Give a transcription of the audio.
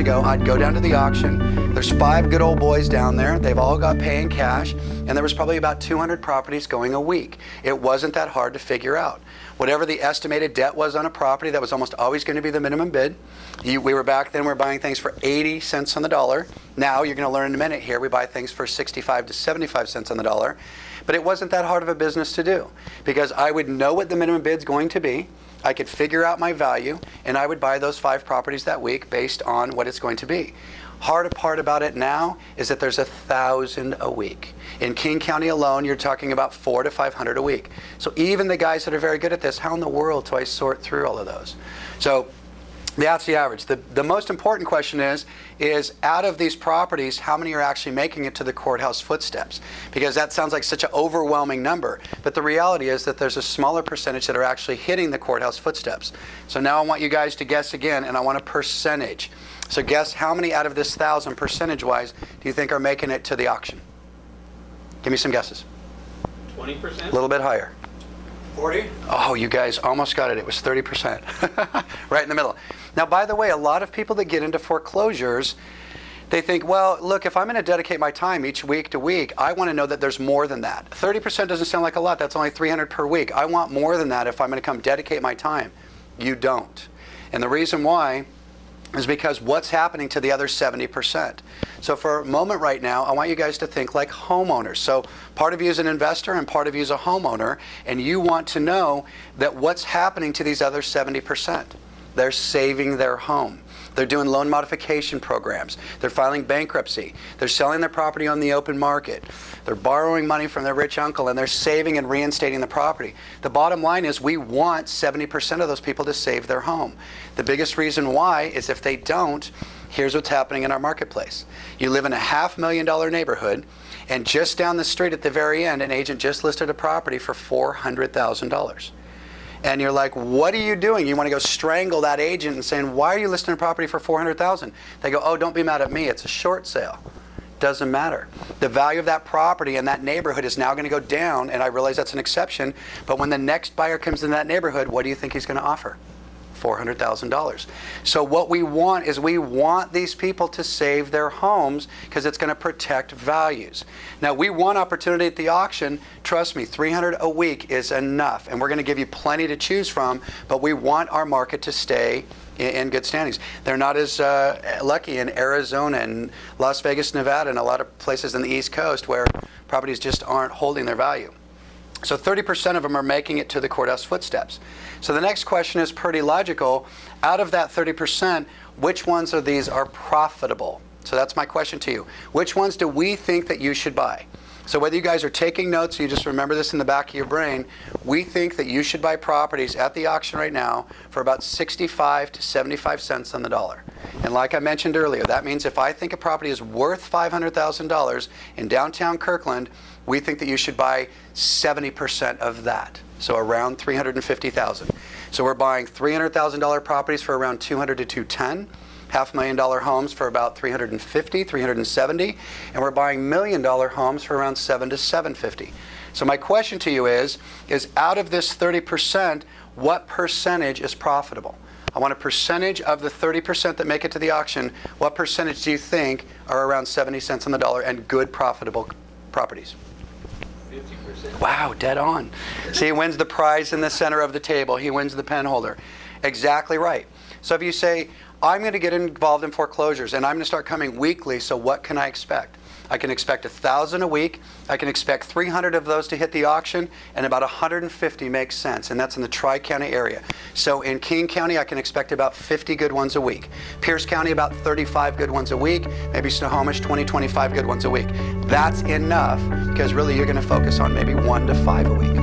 ago, I'd go down to the auction. There's 5 good old boys down there. They've all got paying cash, and there was probably about 200 properties going a week. It wasn't that hard to figure out. Whatever the estimated debt was on a property, that was almost always going to be the minimum bid. We were back then, we were buying things for 80 cents on the dollar. Now, you're going to learn in a minute here, we buy things for 65 to 75 cents on the dollar. But it wasn't that hard of a business to do, because I would know what the minimum bid's going to be. I could figure out my value, and I would buy those 5 properties that week based on what it's going to be. Hard part about it now is that there's 1,000 a week. In King County alone, you're talking about 400 to 500 a week. So even the guys that are very good at this, how in the world do I sort through all of those? So that's the average. The most important question is out of these properties, how many are actually making it to the courthouse footsteps? Because that sounds like such an overwhelming number. But the reality is that there's a smaller percentage that are actually hitting the courthouse footsteps. So now I want you guys to guess again, and I want a percentage. So guess how many out of this 1,000, percentage-wise, do you think are making it to the auction? Give me some guesses. 20%? A little bit higher. 40? Oh, you guys almost got it. It was 30%. Right in the middle. Now, by the way, a lot of people that get into foreclosures, they think, well, look, if I'm going to dedicate my time each week to week, I want to know that there's more than that. 30% doesn't sound like a lot. That's only 300 per week. I want more than that if I'm going to come dedicate my time. You don't. And the reason why is because what's happening to the other 70%. So for a moment right now, I want you guys to think like homeowners. So part of you is an investor and part of you is a homeowner, and you want to know that what's happening to these other 70%. They're saving their home. They're doing loan modification programs. They're filing bankruptcy. They're selling their property on the open market. They're borrowing money from their rich uncle, and they're saving and reinstating the property. The bottom line is we want 70% of those people to save their home. The biggest reason why is if they don't, here's what's happening in our marketplace. You live in a $500,000 neighborhood, and just down the street at the very end, an agent just listed a property for $400,000. And you're like, what are you doing? You want to go strangle that agent and saying, why are you listing a property for $400,000? They go, oh, don't be mad at me. It's a short sale. Doesn't matter. The value of that property in that neighborhood is now going to go down, and I realize that's an exception, but when the next buyer comes in that neighborhood, what do you think he's going to offer? $400,000. So what we want is we want these people to save their homes because it's going to protect values. Now, we want opportunity at the auction. Trust me, 300 a week is enough, and we're going to give you plenty to choose from, but we want our market to stay in good standings. They're not as lucky in Arizona and Las Vegas, Nevada, and a lot of places in the East Coast where properties just aren't holding their value. So 30% of them are making it to the courthouse footsteps. So the next question is pretty logical. Out of that 30%, which ones of these are profitable? So that's my question to you. Which ones do we think that you should buy? So whether you guys are taking notes, you just remember this in the back of your brain, we think that you should buy properties at the auction right now for about 65 to 75 cents on the dollar. And like I mentioned earlier, that means if I think a property is worth $500,000 in downtown Kirkland, we think that you should buy 70% of that. So around $350,000. So we're buying $300,000 properties for around $200 to $210. $500,000 homes for about $350, $370, and we're buying $1 million homes for around $700 to $750. So my question to you is out of this 30%, what percentage is profitable? I want a percentage of the 30% that make it to the auction. What percentage do you think are around 70 cents on the dollar and good profitable properties? 50%. Wow, dead on. See, he wins the prize in the center of the table. He wins the pen holder. Exactly right. So if you say, I'm going to get involved in foreclosures and I'm going to start coming weekly, so what can I expect? I can expect 1,000 a week. I can expect 300 of those to hit the auction, and about 150 makes sense, and that's in the Tri-County area. So in King County, I can expect about 50 good ones a week. Pierce County, about 35 good ones a week. Maybe Snohomish, 20, 25 good ones a week. That's enough, because really you're going to focus on maybe 1 to 5 a week.